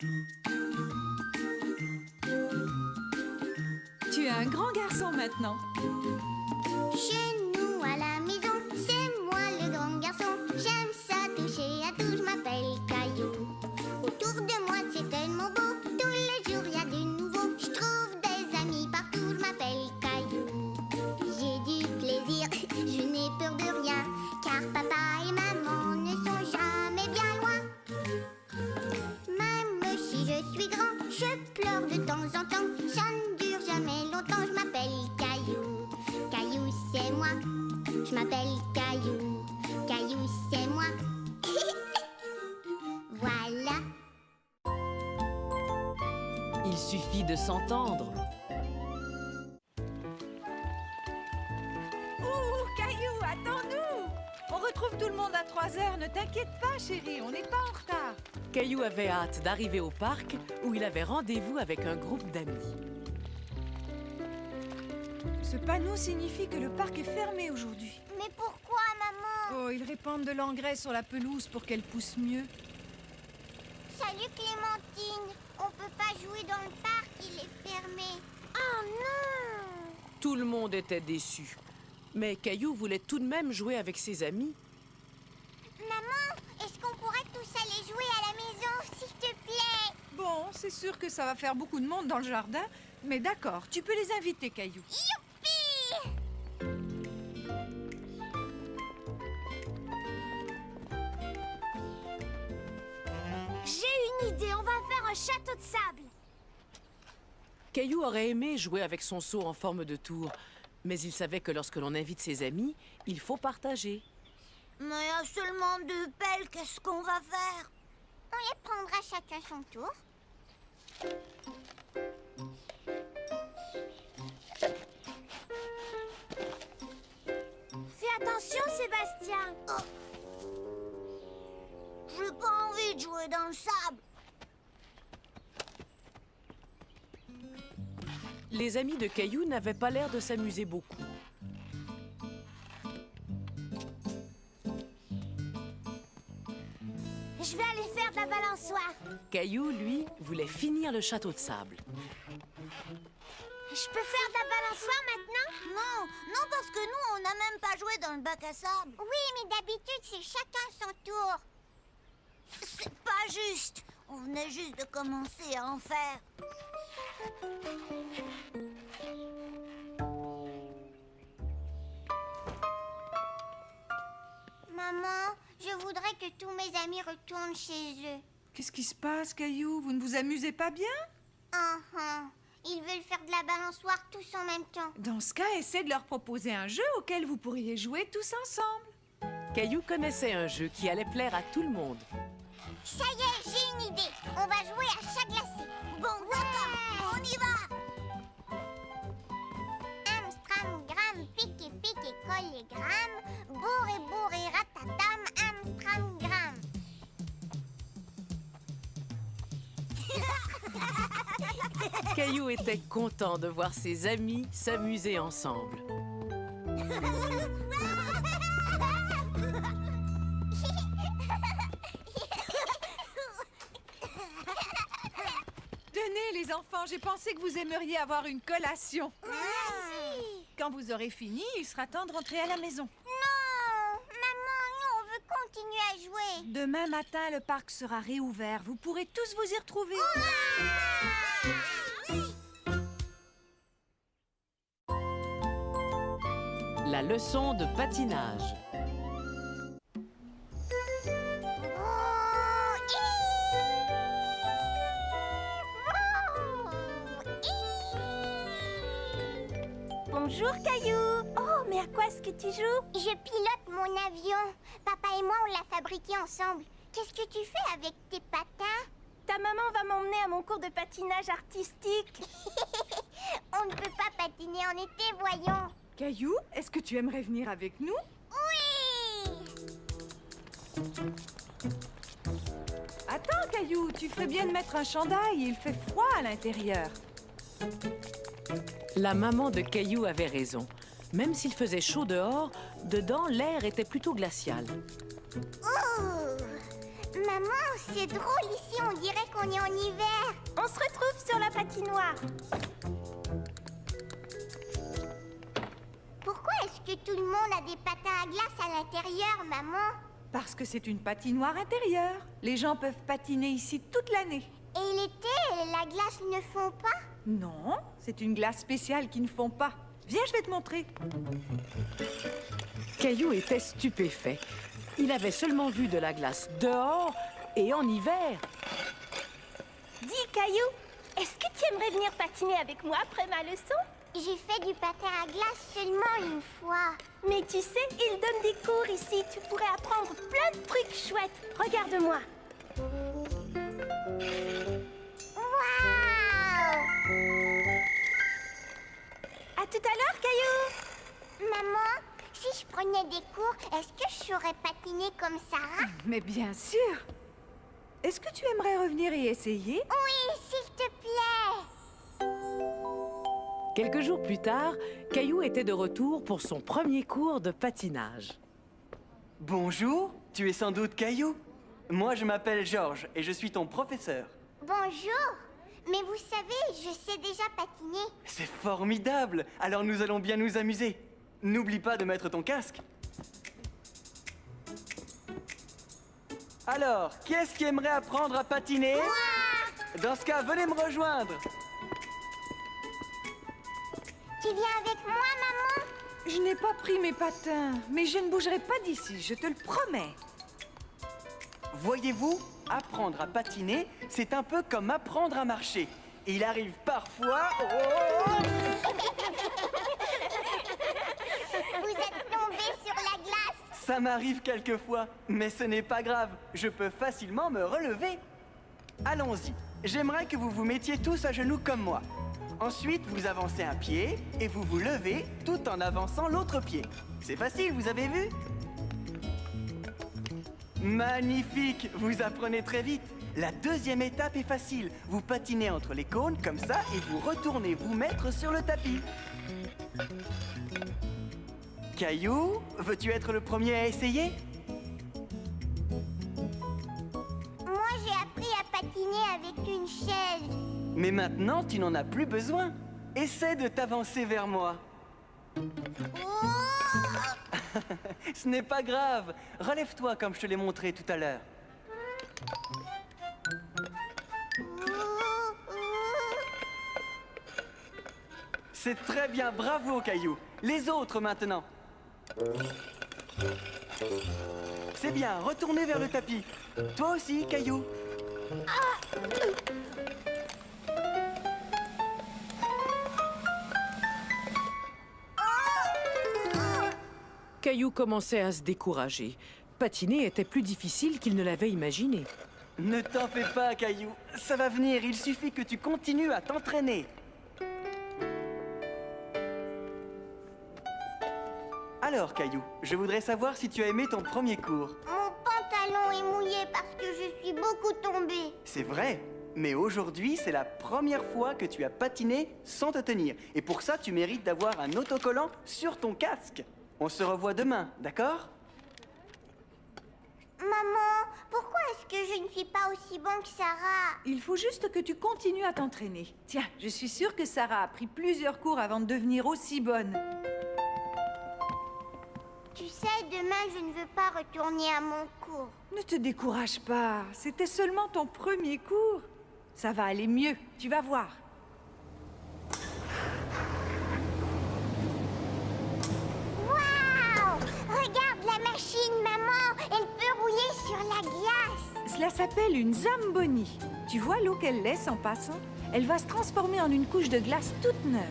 Tu es un grand garçon maintenant. Chez nous à la maison, c'est moi le grand garçon. J'aime ça toucher à tout, je m'appelle Caillou. Autour de moi c'est tellement beau, tous les jours y a du nouveau. Je trouve des amis partout, je m'appelle Caillou. J'ai du plaisir, je n'ai peur de rien, car papa et maman ne sont jamais bien loin. Même si je suis grand, je pleure de temps en temps. Ça ne dure jamais longtemps, je m'appelle Caillou. Caillou c'est moi, je m'appelle Caillou. Caillou c'est moi. Voilà. Il suffit de s'entendre. Ouh, Caillou, attends-nous! On retrouve tout le monde à 3 heures. Ne t'inquiète pas, chérie, on n'est pas en retard. Caillou avait hâte d'arriver au parc où il avait rendez-vous avec un groupe d'amis. Ce panneau signifie que le parc est fermé aujourd'hui. Mais pourquoi, maman? Oh, ils répandent de l'engrais sur la pelouse pour qu'elle pousse mieux. Salut Clémentine. On peut pas jouer dans le parc, il est fermé. Oh non! Tout le monde était déçu. Mais Caillou voulait tout de même jouer avec ses amis. Maman, est-ce qu'on pourrait tous aller jouer à la maison, s'il te plaît? Bon, c'est sûr que ça va faire beaucoup de monde dans le jardin, mais d'accord, tu peux les inviter, Caillou. Youpi! J'ai une idée, on va faire un château de sable. Caillou aurait aimé jouer avec son seau en forme de tour, mais il savait que lorsque l'on invite ses amis, il faut partager. Mais il y a seulement 2 pelles, qu'est-ce qu'on va faire? On les prendra chacun son tour. Fais attention, Sébastien. J'ai pas envie de jouer dans le sable. Les amis de Caillou n'avaient pas l'air de s'amuser beaucoup. Je vais aller faire de la balançoire. Caillou, lui, voulait finir le château de sable. Je peux faire de la balançoire maintenant? Non, parce que nous, on n'a même pas joué dans le bac à sable. Oui, mais d'habitude, c'est chacun son tour. C'est pas juste. On venait juste de commencer à en faire. Maman, je voudrais que tous mes amis retournent chez eux. Qu'est-ce qui se passe, Caillou? Vous ne vous amusez pas bien? Ils veulent faire de la balançoire tous en même temps. Dans ce cas, essaie de leur proposer un jeu auquel vous pourriez jouer tous ensemble. Caillou connaissait un jeu qui allait plaire à tout le monde. Ça y est, j'ai une idée. On va jouer à chat glacé. Bon, d'accord, on y va. Amstram, gram, pique, colle, gram. Bourré, ratatam, Amstram, gram. Caillou était content de voir ses amis s'amuser ensemble. Tenez, les enfants, j'ai pensé que vous aimeriez avoir une collation. Merci. Quand vous aurez fini, il sera temps de rentrer à la maison. Non, maman, nous, on veut continuer à jouer. Demain matin, le parc sera réouvert. Vous pourrez tous vous y retrouver. La leçon de patinage. Bonjour, Caillou. Oh, mais à quoi est-ce que tu joues? Je pilote mon avion. Papa et moi, on l'a fabriqué ensemble. Qu'est-ce que tu fais avec tes patins? Ta maman va m'emmener à mon cours de patinage artistique. On ne peut pas patiner en été, voyons. Caillou, est-ce que tu aimerais venir avec nous? Oui! Attends, Caillou, tu ferais bien de mettre un chandail. Il fait froid à l'intérieur. La maman de Caillou avait raison. Même s'il faisait chaud dehors, dedans, l'air était plutôt glacial. Oh! Maman, c'est drôle ici, on dirait qu'on est en hiver. On se retrouve sur la patinoire. Pourquoi est-ce que tout le monde a des patins à glace à l'intérieur, maman? Parce que c'est une patinoire intérieure. Les gens peuvent patiner ici toute l'année. Et l'été, la glace ne fond pas? Non, c'est une glace spéciale qui ne fond pas. Viens, je vais te montrer. Caillou était stupéfait. Il avait seulement vu de la glace dehors et en hiver. Dis, Caillou, est-ce que tu aimerais venir patiner avec moi après ma leçon? J'ai fait du patin à glace seulement une fois. Mais tu sais, ils donnent des cours ici. Tu pourrais apprendre plein de trucs chouettes. Regarde-moi. Waouh! À tout à l'heure, Caillou. Maman, si je prenais des cours, est-ce que je saurais patiner comme Sarah? Mais bien sûr. Est-ce que tu aimerais revenir et essayer? Oui, s'il te plaît. Quelques jours plus tard, Caillou était de retour pour son premier cours de patinage. Bonjour, tu es sans doute Caillou. Moi, je m'appelle Georges et je suis ton professeur. Bonjour. Mais vous savez, je sais déjà patiner. C'est formidable. Alors nous allons bien nous amuser. N'oublie pas de mettre ton casque. Alors, qui est-ce qui aimerait apprendre à patiner? Dans ce cas, venez me rejoindre. Tu viens avec moi, maman? Je n'ai pas pris mes patins, mais je ne bougerai pas d'ici, je te le promets. Voyez-vous, apprendre à patiner, c'est un peu comme apprendre à marcher. Il arrive parfois... Oh! Vous êtes tombé sur la glace. Ça m'arrive quelquefois, mais ce n'est pas grave. Je peux facilement me relever. Allons-y. J'aimerais que vous vous mettiez tous à genoux comme moi. Ensuite, vous avancez un pied et vous vous levez tout en avançant l'autre pied. C'est facile, vous avez vu? Magnifique! Vous apprenez très vite. La deuxième étape est facile. Vous patinez entre les cônes comme ça et vous retournez vous mettre sur le tapis. Caillou, veux-tu être le premier à essayer? Moi, j'ai appris à patiner avec une chaise. Mais maintenant, tu n'en as plus besoin. Essaie de t'avancer vers moi. Oh! Ce n'est pas grave. Relève-toi comme je te l'ai montré tout à l'heure. C'est très bien, bravo Caillou. Les autres maintenant. C'est bien, retournez vers le tapis. Toi aussi, Caillou. Caillou commençait à se décourager. Patiner était plus difficile qu'il ne l'avait imaginé. Ne t'en fais pas, Caillou. Ça va venir, il suffit que tu continues à t'entraîner. Alors, Caillou, je voudrais savoir si tu as aimé ton premier cours. Mon pantalon est mouillé parce que je suis beaucoup tombée. C'est vrai, mais aujourd'hui, c'est la première fois que tu as patiné sans te tenir. Et pour ça, tu mérites d'avoir un autocollant sur ton casque. On se revoit demain, d'accord? Maman, pourquoi est-ce que je ne suis pas aussi bon que Sarah? Il faut juste que tu continues à t'entraîner. Tiens, je suis sûre que Sarah a pris plusieurs cours avant de devenir aussi bonne. Tu sais, demain, je ne veux pas retourner à mon cours. Ne te décourage pas, c'était seulement ton premier cours. Ça va aller mieux, tu vas voir. Waouh! Regarde la machine, maman! Elle peut rouler sur la glace. Cela s'appelle une Zamboni. Tu vois l'eau qu'elle laisse en passant? Elle va se transformer en une couche de glace toute neuve.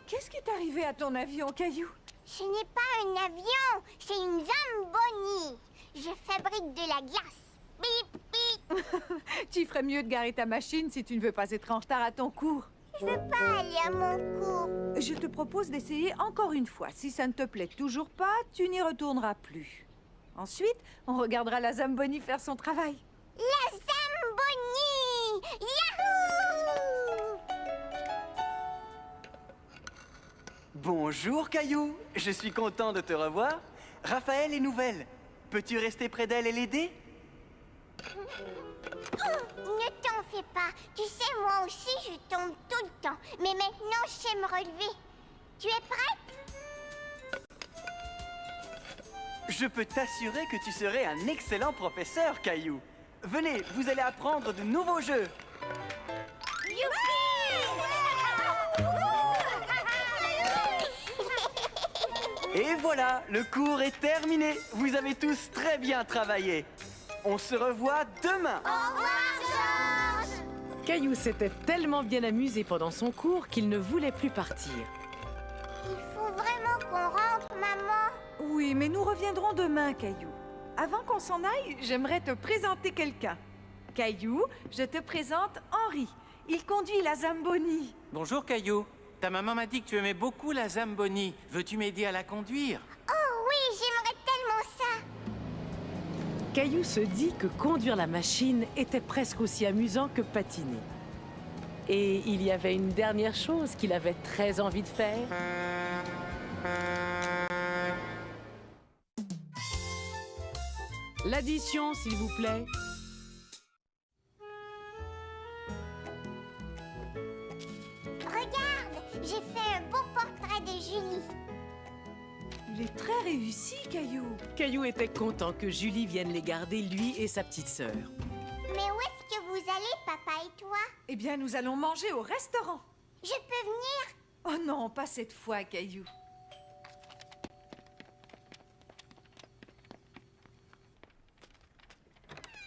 Qu'est-ce qui est arrivé à ton avion, Caillou? Ce n'est pas un avion, c'est une Zamboni. Je fabrique de la glace. Bip, bip. Tu ferais mieux de garer ta machine si tu ne veux pas être en retard à ton cours. Je veux pas aller à mon cours. Je te propose d'essayer encore une fois. Si ça ne te plaît toujours pas, tu n'y retourneras plus. Ensuite, on regardera la Zamboni faire son travail. La Zamboni! Yahoo! Bonjour, Caillou. Je suis content de te revoir. Raphaël est nouvelle. Peux-tu rester près d'elle et l'aider? Ne t'en fais pas. Tu sais, moi aussi, je tombe tout le temps. Mais maintenant, je sais me relever. Tu es prête? Je peux t'assurer que tu serais un excellent professeur, Caillou. Venez, vous allez apprendre de nouveaux jeux. Et voilà, le cours est terminé. Vous avez tous très bien travaillé. On se revoit demain. Au revoir, Georges. Caillou s'était tellement bien amusé pendant son cours qu'il ne voulait plus partir. Il faut vraiment qu'on rentre, maman. Oui, mais nous reviendrons demain, Caillou. Avant qu'on s'en aille, j'aimerais te présenter quelqu'un. Caillou, je te présente Henri. Il conduit la Zamboni. Bonjour Caillou. Ta maman m'a dit que tu aimais beaucoup la Zamboni. Veux-tu m'aider à la conduire? Oh oui, j'aimerais tellement ça. Caillou se dit que conduire la machine était presque aussi amusant que patiner. Et il y avait une dernière chose qu'il avait très envie de faire. L'addition, s'il vous plaît. Regarde, j'ai fait un beau portrait de Julie. Il est très réussi, Caillou. Caillou était content que Julie vienne les garder, lui et sa petite sœur. Mais où est-ce que vous allez, papa et toi? Eh bien, nous allons manger au restaurant. Je peux venir? Oh non, pas cette fois, Caillou.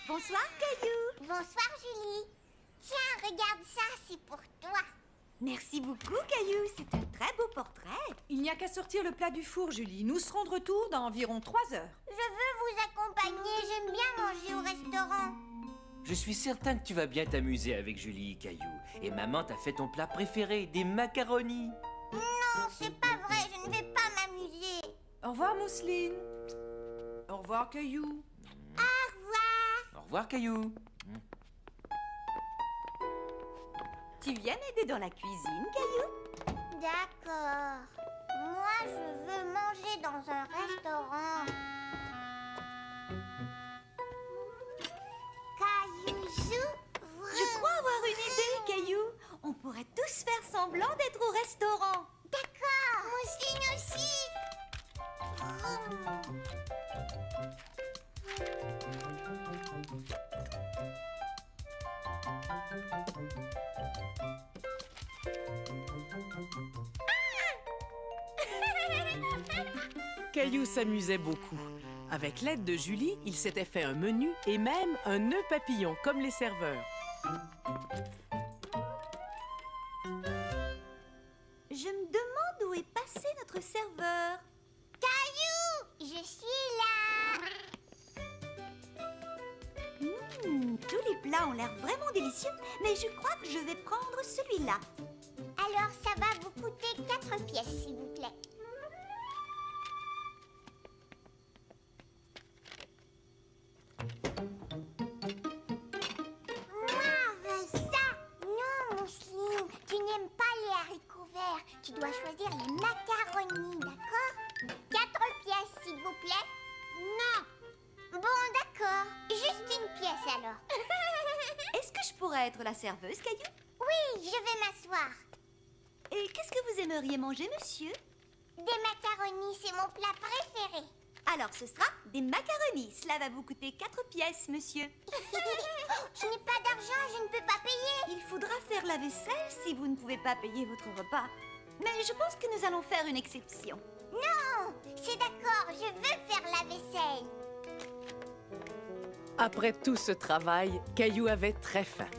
Bonsoir, Caillou. Bonsoir, Julie. Tiens, regarde ça, c'est pour toi. Merci beaucoup, Caillou. C'est un très beau portrait. Il n'y a qu'à sortir le plat du four, Julie. Nous serons de retour dans environ 3 heures. Je veux vous accompagner, j'aime bien manger au restaurant. Je suis certain que tu vas bien t'amuser avec Julie, Caillou. Et maman t'a fait ton plat préféré, des macaronis. Non, c'est pas vrai, je ne vais pas m'amuser. Au revoir, Mousseline. Au revoir, Caillou. Au revoir. Au revoir, Caillou. Tu viens m'aider dans la cuisine, Caillou? D'accord. Moi, je veux manger dans un restaurant. Caillou, j'ouvre. Je crois avoir une idée, Caillou. On pourrait tous faire semblant d'être au restaurant. D'accord. Mousseline aussi. Caillou s'amusait beaucoup. Avec l'aide de Julie, il s'était fait un menu et même un nœud papillon, comme les serveurs. Je me demande où est passé notre serveur. Caillou, je suis là. Tous les plats ont l'air vraiment délicieux, mais je crois que je vais prendre celui-là. Alors, ça va vous coûter 4 pièces, s'il vous plaît. Moi, veux ça. Non, Mousseline, tu n'aimes pas les haricots verts. Tu dois choisir les macaronis, d'accord? 4 pièces, s'il vous plaît. Non. Bon, d'accord. Juste une pièce, alors. Est-ce que je pourrais être la serveuse, Caillou? Oui, je vais m'asseoir. Et qu'est-ce que vous aimeriez manger, monsieur? Des macaronis, c'est mon plat préféré. Alors ce sera des macaronis. Cela va vous coûter 4 pièces, monsieur. Je n'ai pas d'argent, je ne peux pas payer. Il faudra faire la vaisselle si vous ne pouvez pas payer votre repas. Mais je pense que nous allons faire une exception. Non, c'est d'accord, je veux faire la vaisselle. Après tout ce travail, Caillou avait très faim.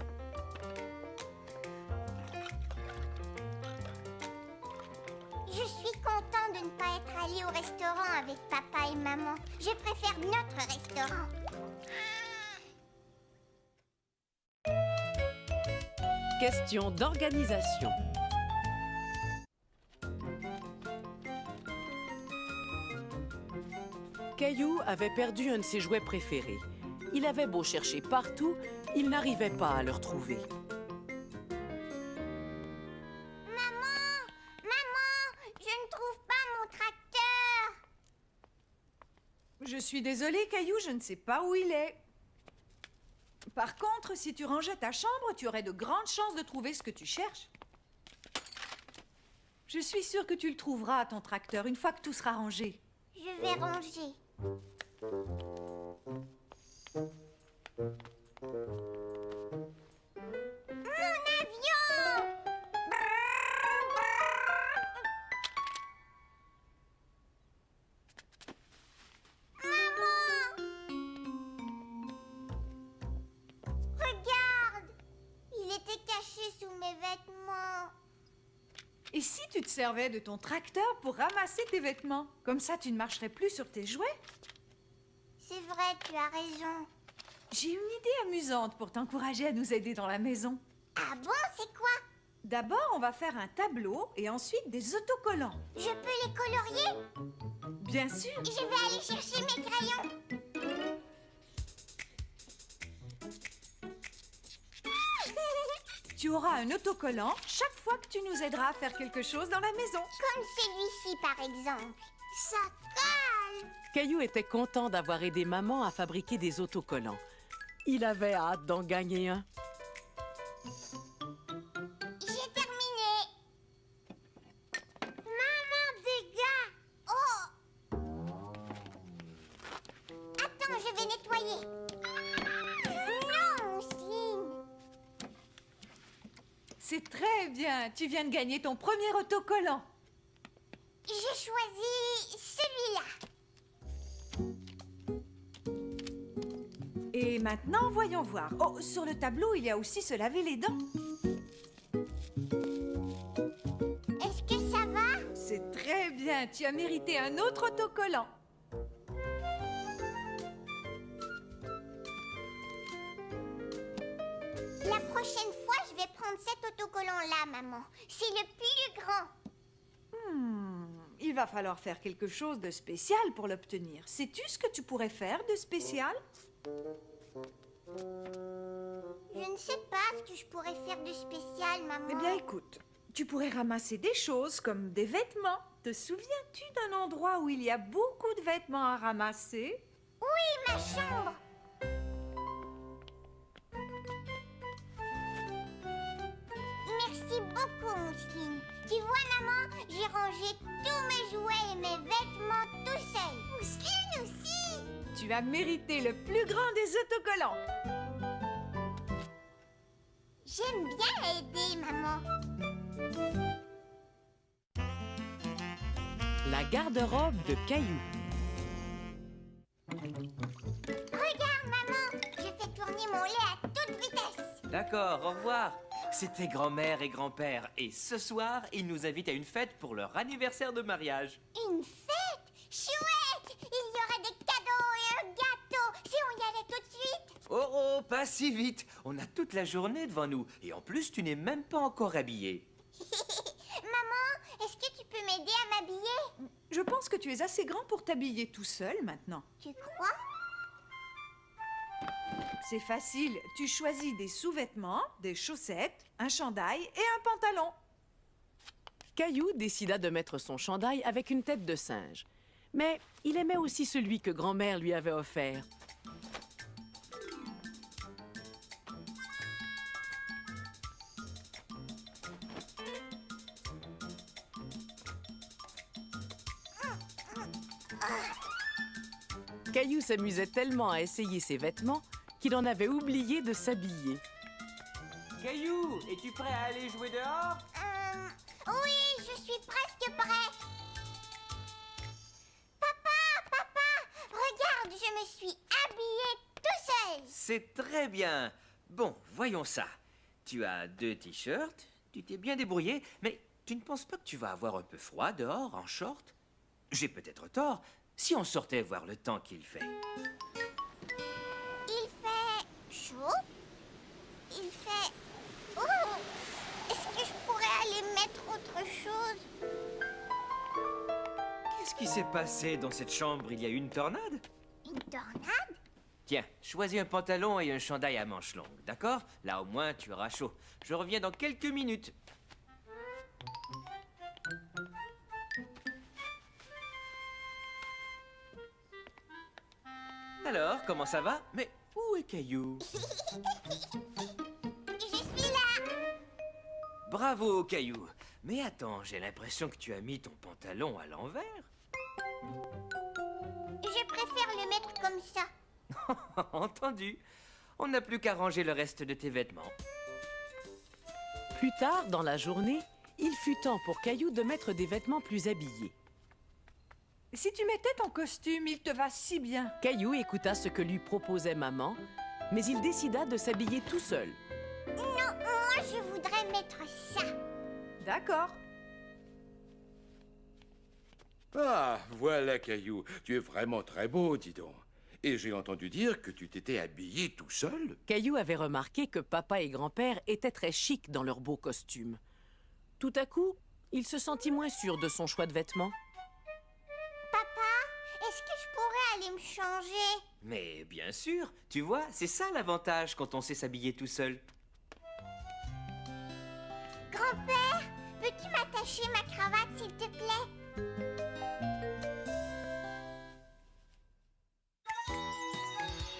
Je suis content de ne pas être allé au restaurant avec papa et maman. Je préfère notre restaurant. Question d'organisation. Caillou avait perdu un de ses jouets préférés. Il avait beau chercher partout, il n'arrivait pas à le retrouver. Maman, je ne trouve pas mon tracteur. Je suis désolée, Caillou, je ne sais pas où il est. Par contre, si tu rangeais ta chambre, tu aurais de grandes chances de trouver ce que tu cherches. Je suis sûre que tu le trouveras, ton tracteur, une fois que tout sera rangé. Je vais ranger. Mon avion! Maman! Regarde! Il était caché sous mes vêtements. Et si tu te servais de ton tracteur pour ramasser tes vêtements? Comme ça, tu ne marcherais plus sur tes jouets. C'est vrai, tu as raison. J'ai une idée amusante pour t'encourager à nous aider dans la maison. Ah bon, c'est quoi? D'abord, on va faire un tableau et ensuite des autocollants. Je peux les colorier? Bien sûr. Je vais aller chercher mes crayons. Tu auras un autocollant chaque fois que tu nous aideras à faire quelque chose dans la maison. Comme celui-ci, par exemple. Ça colle! Caillou était content d'avoir aidé maman à fabriquer des autocollants. Il avait hâte d'en gagner un. J'ai terminé. Maman, dégâts! Oh! Attends, je vais nettoyer. Non, Mousseline. C'est très bien. Tu viens de gagner ton premier autocollant. J'ai choisi celui-là. Et maintenant, voyons voir. Oh, sur le tableau, il y a aussi se laver les dents. Est-ce que ça va? C'est très bien. Tu as mérité un autre autocollant. La prochaine fois, je vais prendre cet autocollant-là, maman. C'est le plus grand. Il va falloir faire quelque chose de spécial pour l'obtenir. Sais-tu ce que tu pourrais faire de spécial? Je ne sais pas ce que je pourrais faire de spécial, maman. Eh bien, écoute, tu pourrais ramasser des choses comme des vêtements. Te souviens-tu d'un endroit où il y a beaucoup de vêtements à ramasser? Oui, ma chambre. Merci beaucoup, Mousseline. Tu vois, maman, j'ai rangé tous mes jouets et mes vêtements tout seul. Mousseline aussi. Tu as mérité le plus grand des autocollants. J'aime bien aider, maman. La garde-robe de Caillou. Regarde, maman, je fais tourner mon lait à toute vitesse. D'accord, au revoir. C'était grand-mère et grand-père. Et ce soir, ils nous invitent à une fête pour leur anniversaire de mariage. Une fête? Chouette! Il y aura des cadeaux et un gâteau. Si on y allait tout de suite? Oh, oh, pas si vite. On a toute la journée devant nous. Et en plus, tu n'es même pas encore habillée. Maman, est-ce que tu peux m'aider à m'habiller? Je pense que tu es assez grand pour t'habiller tout seul maintenant. Tu crois? C'est facile. Tu choisis des sous-vêtements, des chaussettes, un chandail et un pantalon. Caillou décida de mettre son chandail avec une tête de singe. Mais il aimait aussi celui que grand-mère lui avait offert. Caillou s'amusait tellement à essayer ses vêtements qu'il en avait oublié de s'habiller. Caillou, es-tu prêt à aller jouer dehors? Oui, je suis presque prêt. Papa, regarde, je me suis habillée tout seul. C'est très bien. Bon, voyons ça. Tu as 2 t-shirts, tu t'es bien débrouillé, mais tu ne penses pas que tu vas avoir un peu froid dehors, en short? J'ai peut-être tort. Si on sortait voir le temps qu'il fait. Il fait chaud. Il fait... Oh! Est-ce que je pourrais aller mettre autre chose? Qu'est-ce qui s'est passé dans cette chambre? Il y a eu une tornade? Une tornade? Tiens, choisis un pantalon et un chandail à manches longues, d'accord? Là, au moins, tu auras chaud. Je reviens dans quelques minutes. Alors, comment ça va? Mais où est Caillou? Je suis là. Bravo, Caillou. Mais attends, j'ai l'impression que tu as mis ton pantalon à l'envers. Je préfère le mettre comme ça. Entendu. On n'a plus qu'à ranger le reste de tes vêtements. Plus tard, dans la journée, il fut temps pour Caillou de mettre des vêtements plus habillés. Si tu mettais ton costume, il te va si bien. Caillou écouta ce que lui proposait maman, mais il décida de s'habiller tout seul. Non, moi je voudrais mettre ça. D'accord. Ah, voilà, Caillou. Tu es vraiment très beau, dis donc. Et j'ai entendu dire que tu t'étais habillé tout seul. Caillou avait remarqué que papa et grand-père étaient très chics dans leurs beaux costumes. Tout à coup, il se sentit moins sûr de son choix de vêtements. Papa, est-ce que je pourrais aller me changer? Mais bien sûr, tu vois, c'est ça l'avantage quand on sait s'habiller tout seul. Grand-père, peux-tu m'attacher ma cravate, s'il te plaît?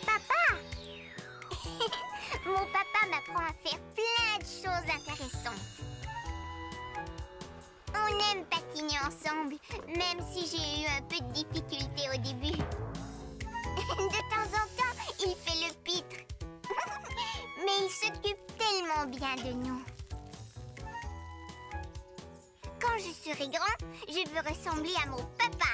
Papa! Mon papa m'apprend à faire plein de choses intéressantes. On aime patiner ensemble, même si j'ai eu un peu de difficulté au début. De temps en temps, il fait le pitre. Mais il s'occupe tellement bien de nous. Quand je serai grand, je veux ressembler à mon papa.